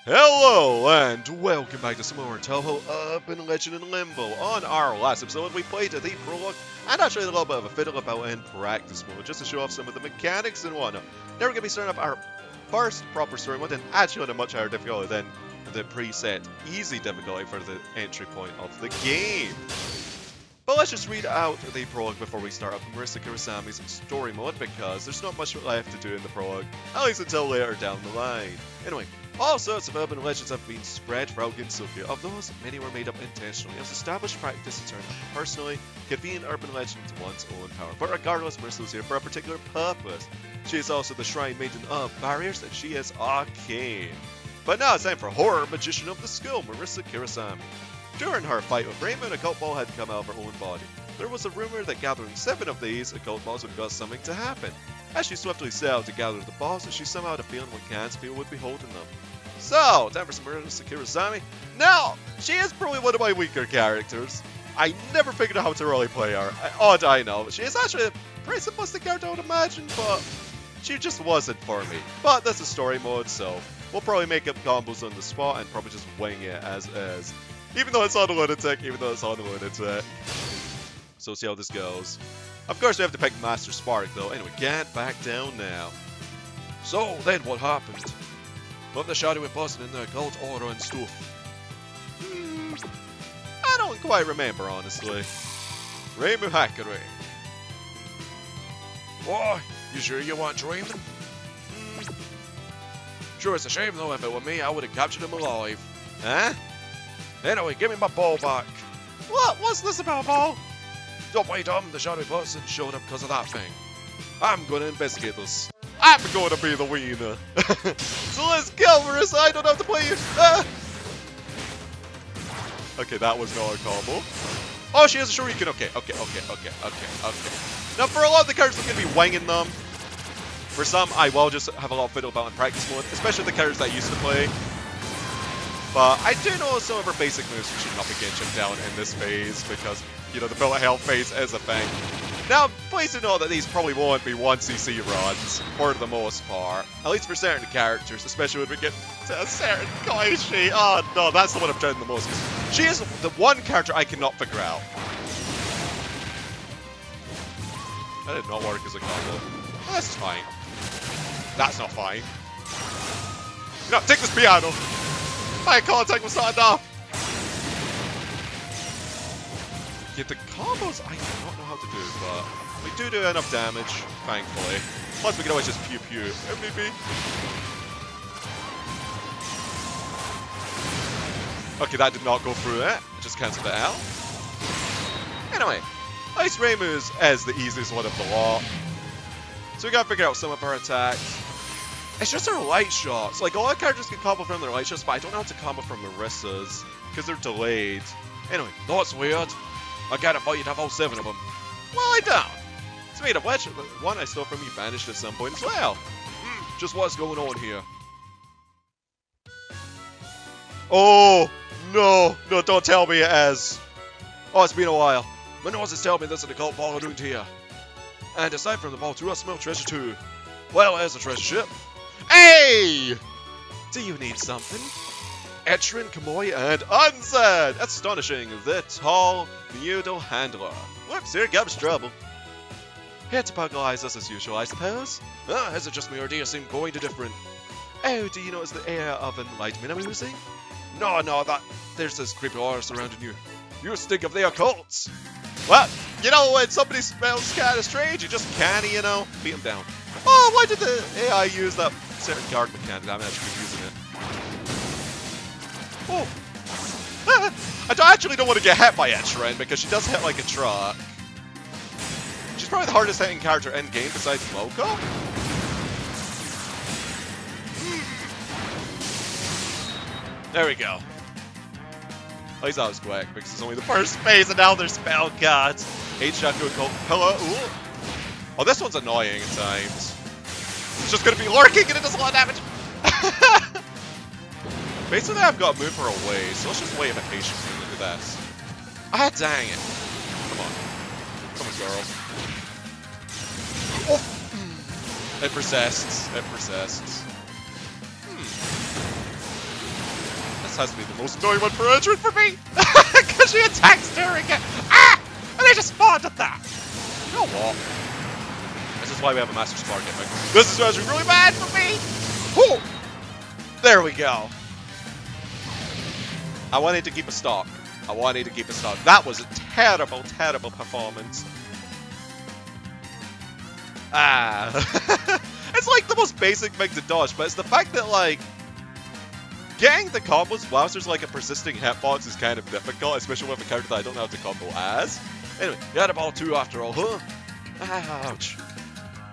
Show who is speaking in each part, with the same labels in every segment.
Speaker 1: Hello and welcome back to some more Touhou Urban Legend in Limbo. On our last episode we played the prologue and actually a little bit of a fiddle about in practice mode just to show off some of the mechanics and whatnot. Now we're going to be starting up our first proper story mode and actually on a much higher difficulty than the preset easy difficulty for the entry point of the game. But let's just read out the prologue before we start up Marisa Kurosami's story mode because there's not much left to do in the prologue, at least until later down the line. Anyway. All sorts of urban legends have been spread throughout Ginsukia. Of those, many were made up intentionally as established practice to turn a personally convenient urban legend to one's own power. But regardless, Marisa was here for a particular purpose. She is also the shrine maiden of barriers, and she is arcane. But now it's time for horror magician of the school, Marisa Kurosami. During her fight with Raymond, a occult ball had come out of her own body. There was a rumor that gathering 7 of these occult balls would cause something to happen. As she swiftly set out to gather the balls, she somehow had a feeling one can't people would be holding them. So, time for some Marisa Kurosami. Now, she is probably one of my weaker characters. I never figured out how to really play her. Odd I know. She is actually a pretty simplistic character I would imagine, but she just wasn't for me. But this is story mode, so we'll probably make up combos on the spot and probably just wing it as is. Even though it's on the lunatic, So see how this goes. Of course we have to pick Master Spark though. Anyway, get back down now. So, then what happened? What the shadowy person in the occult order and stuff? I don't quite remember, honestly. Raymond Hackery. Why? You sure you weren't dreaming? Sure, it's a shame though. If it were me, I would have captured him alive. Huh? Anyway, give me my ball back. What? What's this about, ball? Don't play dumb. The shadowy person showed up because of that thing. I'm gonna investigate this. I'm gonna be the winner. So let's go, Marisa. I don't have to play you. Okay, that was not a combo. Oh, she has a shuriken. Okay. Now, for a lot of the characters, I'm gonna be winging them. For some, I will just have a lot of fiddle about in practice mode, especially the characters that I used to play. But I do know some of her basic moves should not be getting chipped down in this phase because, you know, the bullet hell phase is a thing. Now, please do know that these probably won't be 1cc runs, for the most part. At least for certain characters, especially when we get to a certain Koichi. Oh no, that's the one I'm dreading the most. She is the one character I cannot figure out. That did not work as a combo. That's fine. That's not fine. No, take this piano! My contact was not enough! Yeah, the combos I do not know how to do, but we do enough damage, thankfully. Plus we can always just pew pew. MVP. Okay, that did not go through it. I just cancelled it out. Anyway, Ice Raymus is the easiest one of the lot. So we gotta figure out some of her attacks. It's just her light shots. Like, a lot of characters can combo from their light shots, but I don't know how to combo from Marisa's, because they're delayed. Anyway, that's weird. I kinda thought you'd have all 7 of them. Well, I don't. Speaking of which, the one I stole from you vanished at some point as well. Just what's going on here? Oh, no, don't tell me it is. Oh, it's been a while. My nose is telling me there's an occult ball around here. And aside from the ball too, I smell treasure too. Well, there's a treasure ship. Hey! Do you need something? Etrin, Kamoi, and Unsaid! Astonishing, the tall Mudo handler. Whoops, here comes trouble. Here to pugglize us as usual, I suppose. Ah, is it just me or do you seem going to different? Oh, do you notice the air of enlightenment I'm losing? No, there's this creepy aura surrounding you. You stink of the occult! Well, you know, when somebody smells kinda strange, you just can't, you know, beat them down. Oh, why did the AI use that certain guard mechanic? I'm actually using it. Oh! I actually don't want to get hit by Etrin because she does hit like a truck. She's probably the hardest hitting character in game besides Bloke. There we go. At least that was quick because it's only the first phase and now there's spell cards. H-Shaku Occult Pillar. Ooh. Oh, this one's annoying at times. It's just gonna be lurking and it does a lot of damage. Basically, I've got to move her away, so let's just wait a bit patiently and do this. Ah, dang it. Come on, girl. Oh! It persists. has to be the most annoying one per entrant for me! Because she attacks during it! Ah! And I just spawned at that! You know what? This is why we have a Master Spark gimmick. This is actually really bad for me! Oh! There we go. I wanted to keep a stock. I wanted to keep a stock. That was a terrible, terrible performance. Ah. It's like the most basic thing to dodge, but it's the fact that, like, getting the combos whilst there's like a persisting hitbox is kind of difficult, especially with a character that I don't know how to combo as. Anyway, you had a ball 2 after all, huh? Ouch.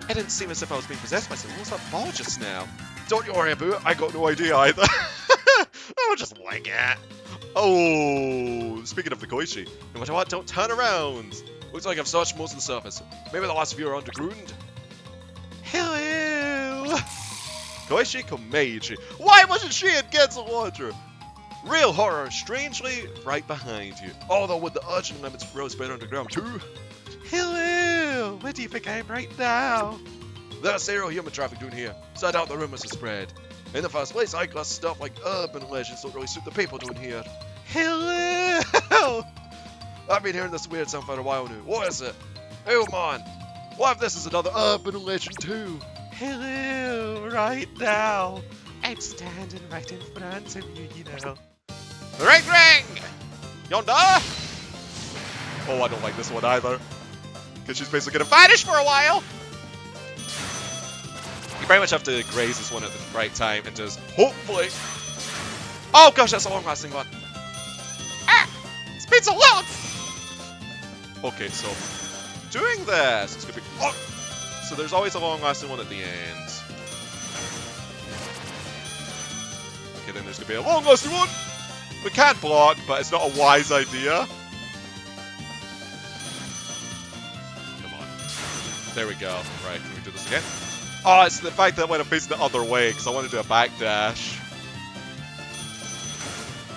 Speaker 1: It didn't seem as if I was being possessed by something. What was that ball just now? Don't you worry about it, I got no idea either. I was just like it. Oh, speaking of the Koichi, no matter what, don't turn around. Looks like I've searched most of the surface. Maybe the last of you are underground. Hello! Koichi Komeiji. Why wasn't she in Gensel Water? Real horror, strangely, right behind you. Although with the urgent limits grows better underground too. Hello! Where do you think I am right now? There's zero human traffic down here, so I doubt the rumors have spread. In the first place, I got stuff like urban legends don't really suit the people down here. Hello! I've been hearing this weird sound for a while now. What is it? Oh man! What if this is another urban legend too? Hello, right now. I'm standing right in front of you, you know. Ring ring! Yonder! Oh, I don't like this one either. Because she's basically gonna vanish for a while! You pretty much have to graze this one at the right time and just hopefully... Oh gosh, that's a long lasting one. Ah! It's been so long! Okay, so... doing this, it's gonna be... Oh! So there's always a long-lasting one at the end. Okay, then there's gonna be a long-lasting one! We can't block, but it's not a wise idea. Come on. There we go. Right, can we do this again? Oh, it's the fact that when I'm facing the other way, because I want to do a backdash.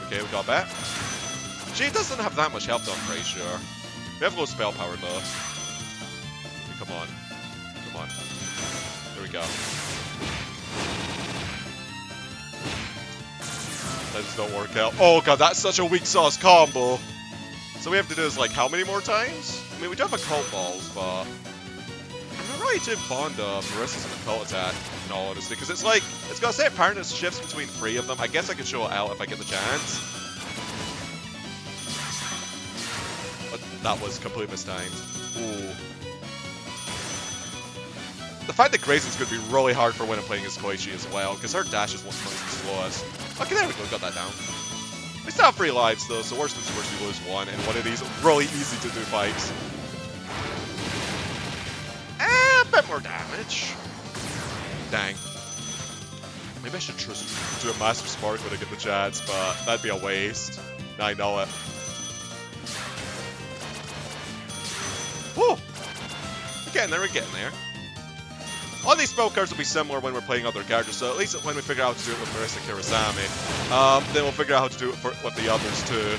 Speaker 1: Okay, we got that. She doesn't have that much health, though, I'm pretty sure. We have low spell power, though. Okay, come on. Come on. There we go. That just don't work out. Oh god, that's such a weak sauce combo. So we have to do this like how many more times? I mean, we do have occult balls, but I'm not really too fond of Marisa's and occult attack, in all honesty, because it's like, it's got a set pattern that shifts between 3 of them. I guess I could show it out if I get the chance. But that was completely mistimed. Ooh. The fact that Grayson's going to be really hard for when I'm playing as Koichi as well, because her dash is one of the slowest. Okay, there we go, got that down. We still have 3 lives though, so worst comes to worst, we lose 1 in one of these really easy to do fights. A bit more damage. Dang. Maybe I should just do a Master Spark when I get the chance, but that'd be a waste. I know it. Woo! We're getting there. All these spell cards will be similar when we're playing other characters, so at least when we figure out how to do it with Marisa Kirisami, then we'll figure out how to do it with the others too.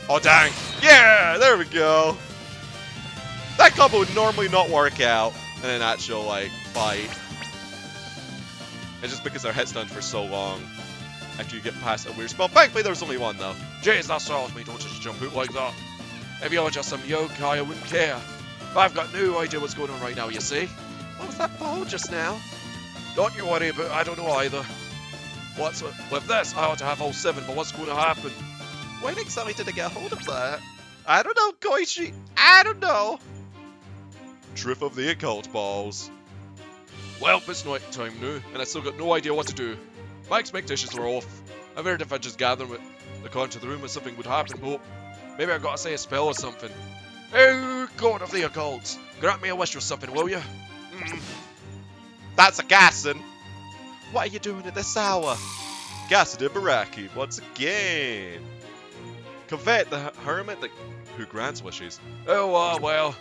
Speaker 1: Oh dang! Yeah! There we go! That combo would normally not work out in an actual, like, fight. It's just because they're hit stunned for so long after you get past a weird spell. Thankfully there was only one though. Jeez, that startles me, don't just jump out like that. If you're just some yokai, I wouldn't care. But I've got no idea what's going on right now, you see? What was that ball just now? Don't you worry about it, I don't know either. What's with this? I ought to have all 7, but what's going to happen? When exactly did I get a hold of that? I don't know, Koichi. I don't know. Truth of the occult balls. Well, it's night time now, and I still got no idea what to do. My expectations were off. I figured if I just gathered with the corner to the room, something would happen, but maybe I gotta say a spell or something. Oh, God of the occult, grant me a wish or something, will you? That's a Gasson. What are you doing at this hour? Gasson Baraki, once again. Covet the hermit who grants wishes. Oh, well,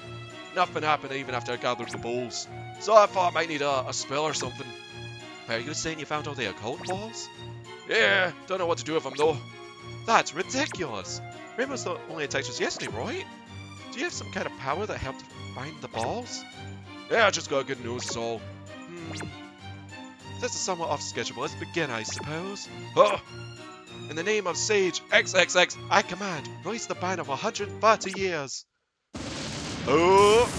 Speaker 1: nothing happened even after I gathered the balls. So I thought I might need a spell or something. Are you saying you found all the occult balls? Yeah, don't know what to do with them though. That's ridiculous. Rainbow's the only attacked us yesterday, right? Do you have some kind of power that helped find the balls? Yeah, I just got a good nose, is all. This is somewhat off schedule. Let's begin, I suppose. Oh! In the name of Sage XXX, I command, release the ban of 130 years. Oh!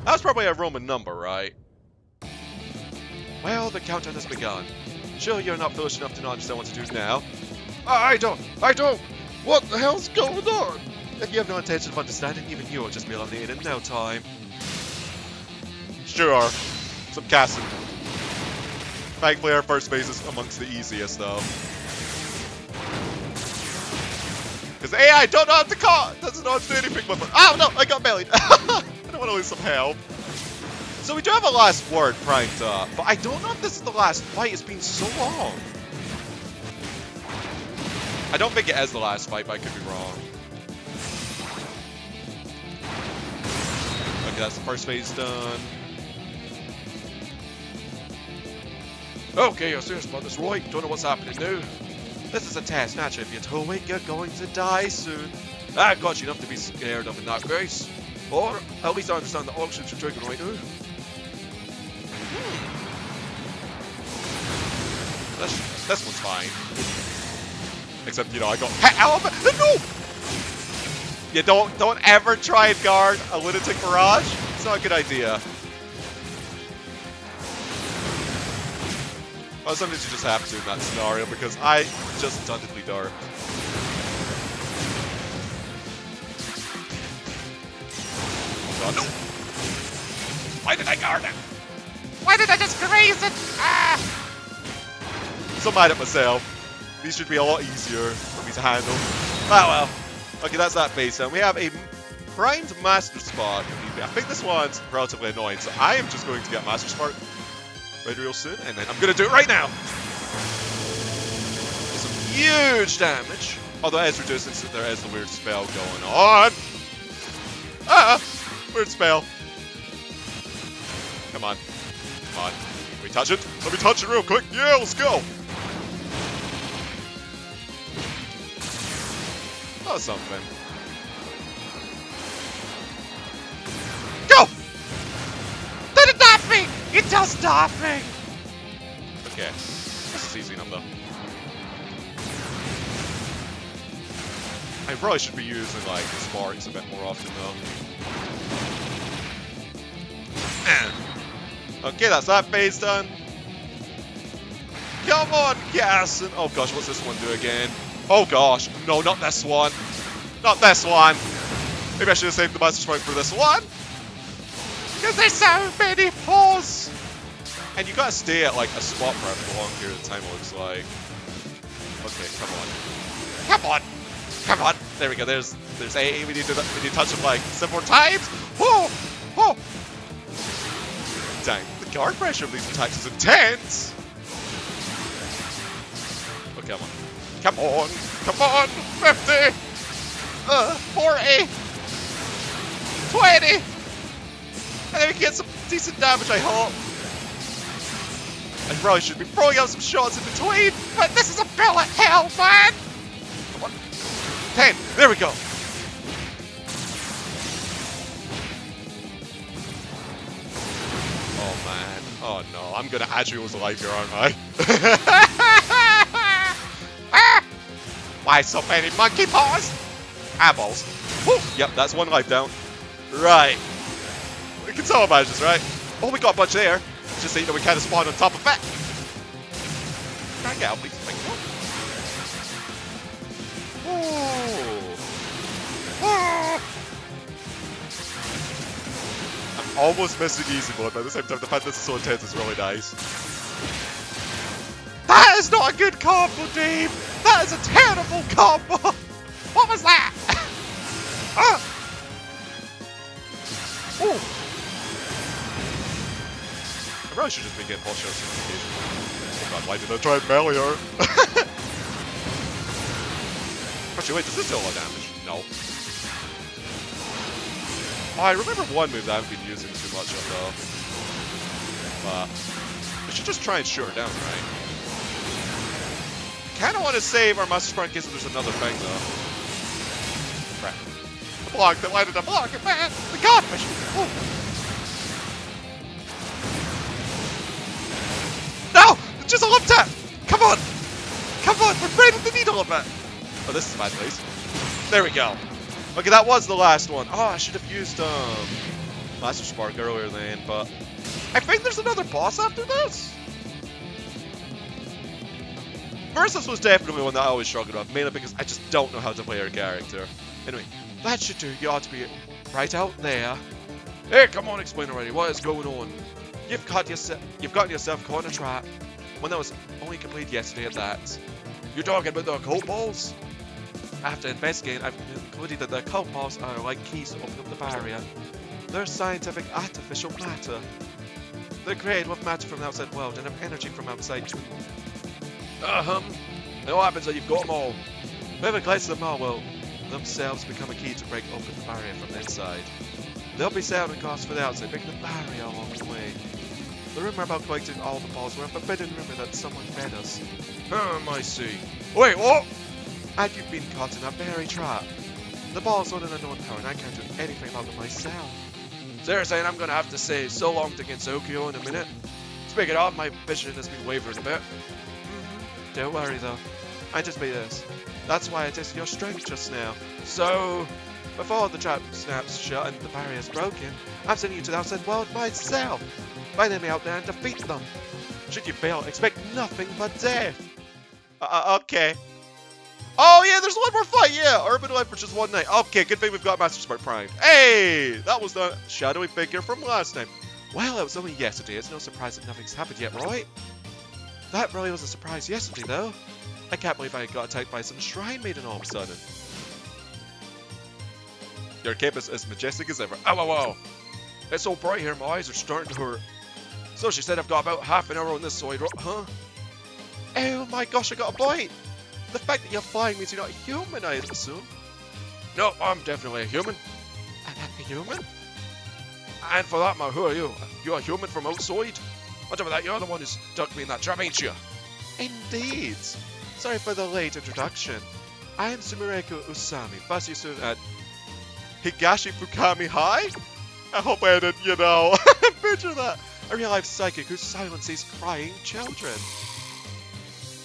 Speaker 1: That's probably a Roman number, right? Well, the countdown has begun. Sure, you're not foolish enough to not understand what to do now. I don't! What the hell's going on? If you have no intention of understanding, even you will just be eliminated in no time. Sure. Some casting. Thankfully, our first phase is amongst the easiest, though. Because AI don't know how to doesn't know how to do anything with it. Oh no, I got bellied. I don't want to lose some help. So we do have a last word primed up, but I don't know if this is the last fight. It's been so long. I don't think it is the last fight, but I could be wrong. Okay, that's the first phase done. Okay, you're serious about this, Roy. Don't know what's happening now. This is a test. Naturally, if you tow it, you're going to die soon. I got you enough to be scared of in that case. Or at least I understand the options you're taking right now. This one's fine. Except, you know, I got elephant. No! You don't ever try and guard a lunatic barrage. It's not a good idea. Well, sometimes you just have to in that scenario because I just duntedly dark. Oh god, no! Why did I guard it? Why did I just graze it? Ah! So mad at myself. These should be a lot easier for me to handle. Ah well. Okay, that's that phase done. We have a primed Master Spark. I think this one's relatively annoying, so I am just going to get Master Spark real soon, and then I'm going to do it right now. Some huge damage. Although it is reduced since there is a weird spell going on. Ah! Weird spell. Come on. Come on. Can we touch it? Let me touch it real quick. Yeah, let's go. Oh, something. Go! That did nothing! It does nothing! Okay. This is easy enough, though. I probably should be using, like, sparks a bit more often, though. Okay, that's that phase done. Come on, gas! And oh gosh, what's this one do again? Oh gosh, no, not this one. Not this one. Maybe I should have saved the Master Spark for this one. Because there's so many paws. And you gotta stay at like a spot for a long period of time, it looks like. Okay, come on. Come on. Come on. There we go. There's AA. We need to touch him like 7 more times. Whoa! Whoa! Dang, the guard pressure of these attacks is intense. Okay, come on. Come on! Come on! 50! 40! 20! And then we can get some decent damage, I hope. I probably should be throwing out some shots in between, but this is a bullet hell, man! Come on. 10! There we go! Oh, man. Oh, no. I'm gonna actually lose a life here, aren't I? Why so many monkey paws? Eyeballs. Woo! Yep, that's one life down. Right. We can still manage this, right? Oh, we got a bunch there. It's just that, you know, we kind of spawned on top of it. Can I get out, please? Thank you. Oh. I'm almost missing easy mode, but at the same time, the fact this is so intense is really nice. That is not a good combo, Dave! That is a terrible combo! What was that? Ah! Ooh! I really should just be getting pulse shots occasionally. Oh god, why did I try and melee her? Actually, wait, does this do a lot of damage? No. Oh, I remember one move that I haven't been using too much of, though. But I should just try and shoot her down, right? Kinda want to save our Master Spark in case there's another thing, though. Crap. I blocked it. Why did I block it, man? The godfish! Oh. No! It's just a lip tap! Come on! this is a bad place. There we go. Okay, that was the last one. Oh, I should have used Master Spark earlier then, but I think there's another boss after this. Marisa's was definitely one that I always struggled with, mainly because I just don't know how to play her character. Anyway, that should do. You ought to be right out there. Hey, come on, explain already. What is going on? You've gotten yourself caught in a trap. One that was only completed yesterday at that. You're talking about the cold balls? After investigating, I've concluded that the cold balls are like keys to open up the barrier. They're scientific artificial matter. They're created with matter from the outside world and have energy from outside too. And what happens when you've got them all? Whoever collects them all will themselves become a key to break open the barrier from the inside. They'll be sounding costs for the outside, breaking the barrier along the way. The rumor about collecting all the balls were a forbidden rumor that someone fed us. I see. Wait, what? And you've been caught in a berry trap. The balls are an unknown power and I can't do anything about them myself. Seriously, I'm gonna have to say so long to Gensokyo in a minute. Speaking of, my vision has been wavering a bit. Don't worry though. I just made this. That's why I tested your strength just now. So, before the trap snaps shut and the barrier is broken, I'm sending you to the outside world myself. Find them out there and defeat them. Should you fail, expect nothing but death. Okay. Oh yeah, there's one more fight, yeah! Urban Life for just one night. Okay, good thing we've got Master Spark primed. Hey! That was the shadowy figure from last time. Well, it was only yesterday. It's no surprise that nothing's happened yet, right? That really was a surprise yesterday, though. I can't believe I got attacked by some shrine maiden all of a sudden. Your cape is as majestic as ever. Ow, ow, ow. It's so bright here, my eyes are starting to hurt. So she said I've got about half an hour on this side, huh? Oh my gosh, I got a bite! The fact that you're flying means you're not human, I assume. No, I'm definitely a human. A human? And for that matter, who are you? You're a human from outside? On top of that, you're the one who stuck me in that trap, ain't you? Indeed. Sorry for the late introduction. I am Sumireku Usami, first used at Higashi Fukami High? I hope I didn't, you know, picture that. A real-life psychic who silences crying children.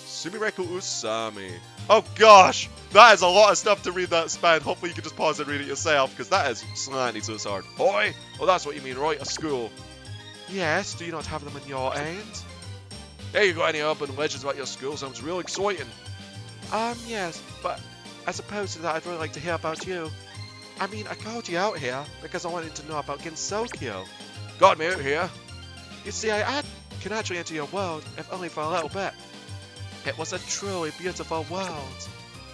Speaker 1: Sumireku Usami. Oh gosh, that is a lot of stuff to read that span. Hopefully you can just pause and read it yourself, because that is slightly so hard. Boy, well that's what you mean, right? A school. Yes, do you not have them in your end? Hey, you got any urban legends about your school? Sounds real exciting. Yes, but as opposed to that, I'd really like to hear about you. I mean, I called you out here because I wanted to know about Gensokyo. Got me out here. You see, I can actually enter your world, if only for a little bit. It was a truly beautiful world.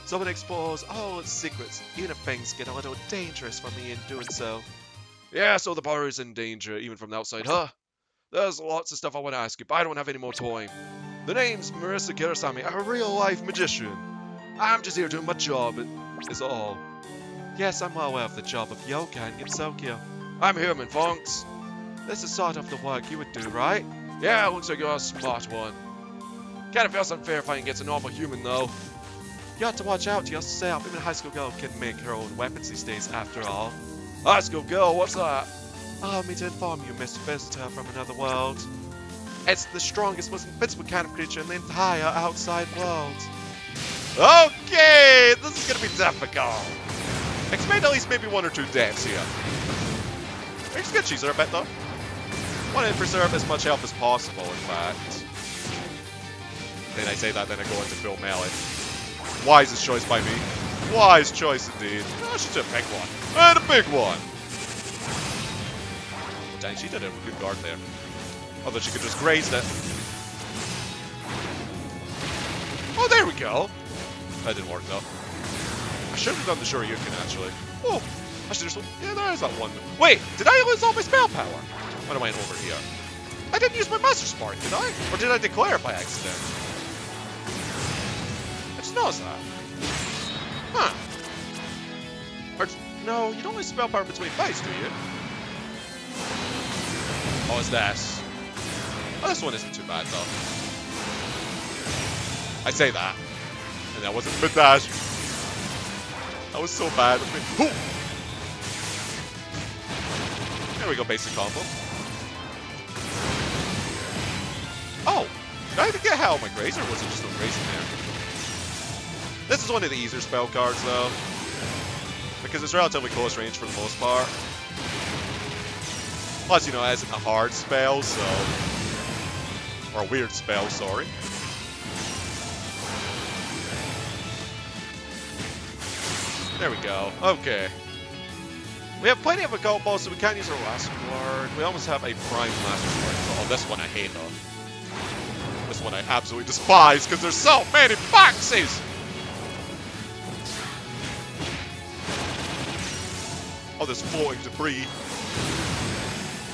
Speaker 1: So it explores all its secrets, even if things get a little dangerous for me in doing so. Yeah, so the bar is in danger, even from the outside, huh? There's lots of stuff I want to ask you, but I don't have any more time. The name's Marisa Kirasami, a real-life magician. I'm just here doing my job, is all. Yes, I'm well aware of the job of youkai in Gensokyo. I'm human, thanks. This is sort of the work you would do, right? Yeah, looks like you're a smart one. Kinda feels unfair fighting against a normal human, though. You have to watch out to yourself. Even a high school girl can make her own weapons these days, after all. High school girl, what's that? Allow me to inform you, Mr. Visitor from another world. It's the strongest, most invincible kind of creature in the entire outside world. Okay, this is gonna be difficult. Expect at least maybe one or two deaths here. Makes good cheeser a bit though. Want to preserve as much health as possible, in fact. Then I say that, then I go into full melee. Wisest choice by me. Wise choice indeed. Oh, she took a big one. And a big one! Oh, dang, she did a good guard there. Although she could just graze it. Oh, there we go! That didn't work though. I should have done the Shoryuken actually. Oh! Actually, there's one. Yeah, there is that one. Wait, did I lose all my spell power? When I went over here. I didn't use my Master Spark, did I? Or did I declare it by accident? I just noticed that. Huh. Or, no, you don't lose spell power between fights, do you? Oh, it's this. Oh, this one isn't too bad, though. I say that. And that wasn't mid dash. That was so bad. Ooh. There we go, basic combo. Oh! Did I even get hell on my graze, or was it just a grazing there? This is one of the easier spell cards, though, because it's relatively close range for the most part. Plus, you know, it isn't a hard spell, so... Or a weird spell, sorry. There we go. Okay. We have plenty of occult balls, so we can't use our last word. We almost have a prime master word. Oh, this one I hate, though. This one I absolutely despise, because there's so many boxes! Oh, there's floating debris.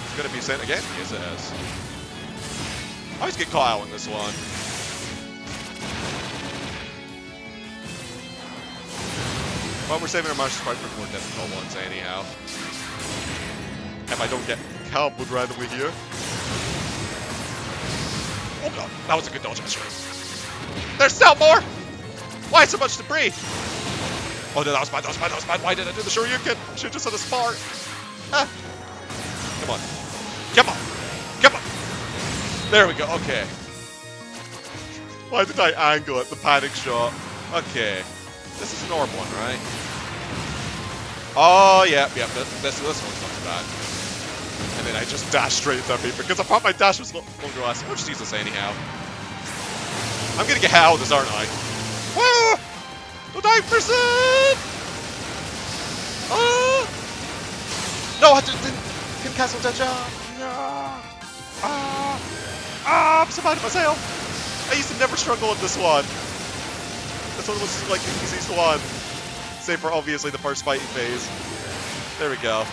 Speaker 1: It's gonna be sent again? Yes, it is. I always get caught out on this one. Well, we're saving our master spark for more difficult ones, anyhow. If I don't get comboed randomly here. Oh god, that was a good dodge, I'm sure. There's still more! Why so much debris? Oh no, that was bad, that was bad, that was bad. Why did I do the Shoryuken? I should just had a spark. Ah. Come on. Come on. Come on. There we go, okay. Why did I angle it? The panic shot. Okay. This is an orb one, right? Oh, yeah. This one's not too bad. And then I just dashed straight into that beat because I thought my dash was longer lasting. We'll just use this anyhow. I'm gonna get hit out of this, aren't I? Woo! Don't die, person! Oh! No, I didn't cancel that jump. No. I'm so mad at myself. I used to never struggle with this one. This one was like the easiest one. Save for obviously the first fighting phase. There we go.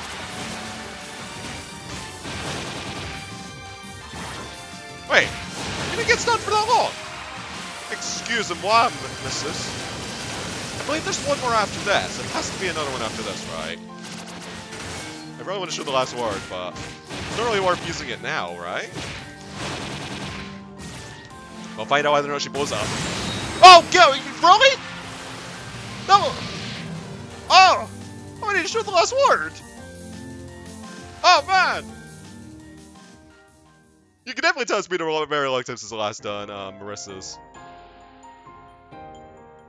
Speaker 1: Wait, you didn't get stunned for that long? Excusez-moi, missus. I believe there's one more after this. It has to be another one after this, right? I really want to show the last word, but it's not really worth using it now, right? We'll find out whether or not she blows up. Oh, go! Really? No! Oh! I need to show the last word! Oh, man! You can definitely tell it's been a very long time since the last done, Marisa's.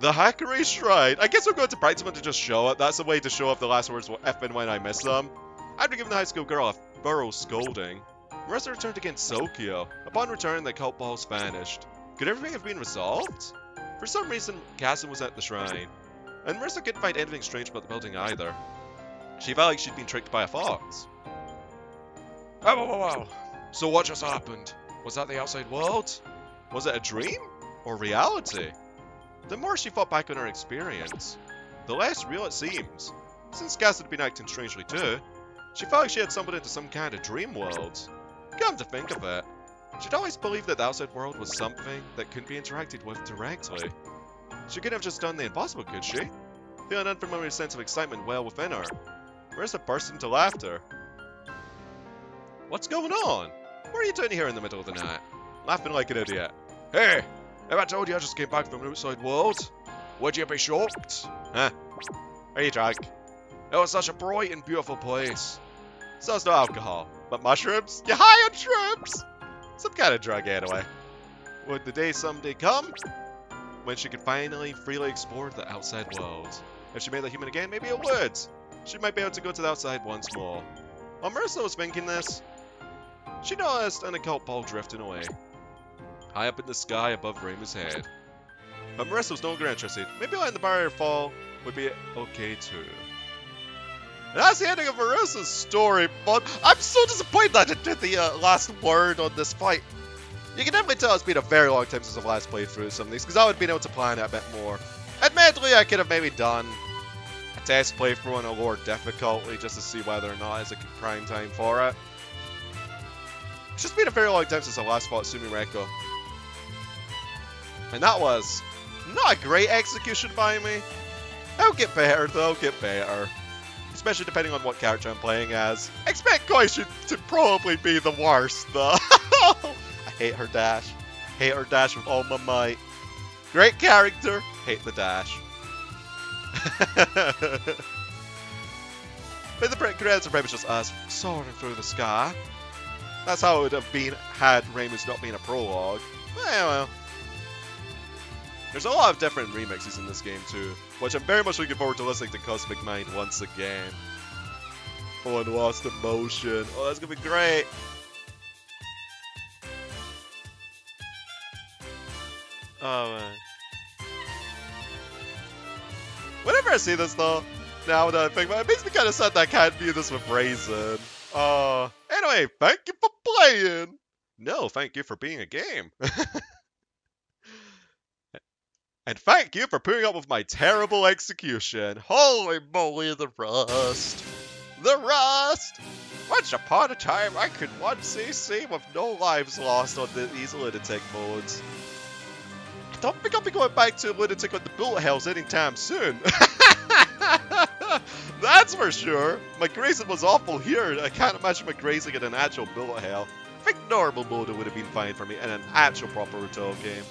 Speaker 1: The Hackery Shrine. I guess we're going to practice them to just show it. That's a way to show off the last words if and when I miss them. After giving the high school girl a thorough scolding, Marisa returned against Sokyo. Upon return, the cult balls vanished. Could everything have been resolved? For some reason, Cassie was at the shrine, and Marisa couldn't find anything strange about the building either. She felt like she'd been tricked by a fox. Whoa. So what just happened? Was that the outside world? Was it a dream? Or reality? The more she thought back on her experience, the less real it seems. Since Cass had been acting strangely too, she felt like she had stumbled into some kind of dream world. Come to think of it, she'd always believed that the outside world was something that couldn't be interacted with directly. She couldn't have just done the impossible, could she? Feeling an unfamiliar sense of excitement well within her, Marisa burst into laughter. What's going on? What are you doing here in the middle of the night? Laughing like an idiot. Hey! If I told you I just came back from the outside world, would you be shocked? Huh? Are you drunk? It was such a bright and beautiful place. So it's no alcohol, but mushrooms? You high on shrooms? Some kind of drug anyway. Would the day someday come when she could finally freely explore the outside world? If she made a human again, maybe it would. She might be able to go to the outside once more. While Marisa was thinking this, she noticed an occult ball drifting away, high up in the sky above Reimu's head. But Marisa was no longer interested. Maybe letting the barrier fall would be okay too. And that's the ending of Marisa's story, but I'm so disappointed that I did the last word on this fight. You can definitely tell it's been a very long time since I've last played through some of these, because I would have been able to plan it a bit more. Admittedly, I could have maybe done a test playthrough on a lower difficulty just to see whether or not it's a prime time for it. It's just been a very long time since I last fought Sumireko. And that was not a great execution by me. I'll get better though, get better. Especially depending on what character I'm playing as. Expect Koichi to probably be the worst though. I hate her dash. Hate her dash with all my might. Great character, hate the dash. But the credits are pretty much just us soaring through the sky. That's how it would have been had Reimu's not been a prologue. Well. There's a lot of different remixes in this game too, which I'm very much looking forward to listening to Cosmic Mind once again. Oh, and Lost in Motion. Oh, that's gonna be great. Oh man. Whenever I see this though, now that I think about it, it makes me kind of sad that I can't view this with Raisin. Anyway, thank you for playing. No, thank you for being a game. And thank you for putting up with my terrible execution. Holy moly, the rust. The rust! Once upon a time, I could 1cc with no lives lost on these lunatic modes. I don't think I'll be going back to lunatic with the bullet hells anytime soon. That's for sure. My grazing was awful here. I can't imagine my grazing in an actual bullet hell. I think normal mode would have been fine for me in an actual proper Ruto game.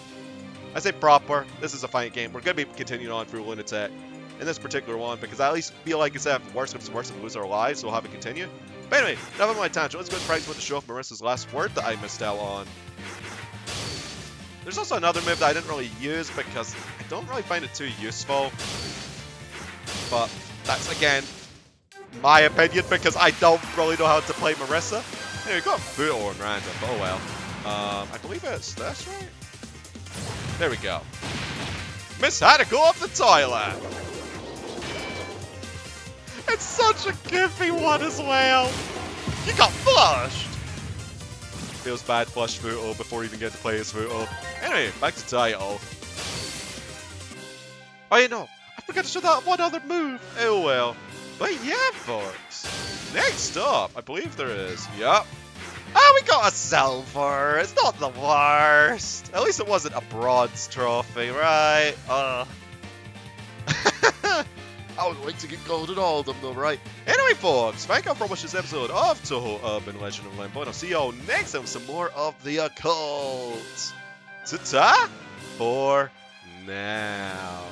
Speaker 1: I say proper. This is a fight game. We're going to be continuing on through lunatic in this particular one because I at least feel like instead of worse comes to worse and we lose our lives, so we'll have it continue. But anyway, enough of my tangent. Let's go and practice with the show off Marisa's last word that I missed out on. There's also another move that I didn't really use because I don't really find it too useful. But that's, again, my opinion because I don't really know how to play Marisa. Anyway, we got Buuut on random, but oh well. I believe it's this, right? There we go. Miss had to go off the toilet. It's such a goofy one as well. You got flushed. Feels bad flush Buuut before you even get to play as Buuut. Anyway, back to title. Oh, you know, I forgot to show that one other move. Oh well. But yeah, folks. Next up, I believe there is. Yup. Oh, we got a silver. It's not the worst. At least it wasn't a bronze trophy, right? I would like to get gold in all of them, though, right? Anyway, folks, thank you for watching this episode of Touhou Urban Legend of Limbo, and I'll see y'all next time with some more of the occult. Ta-ta for now.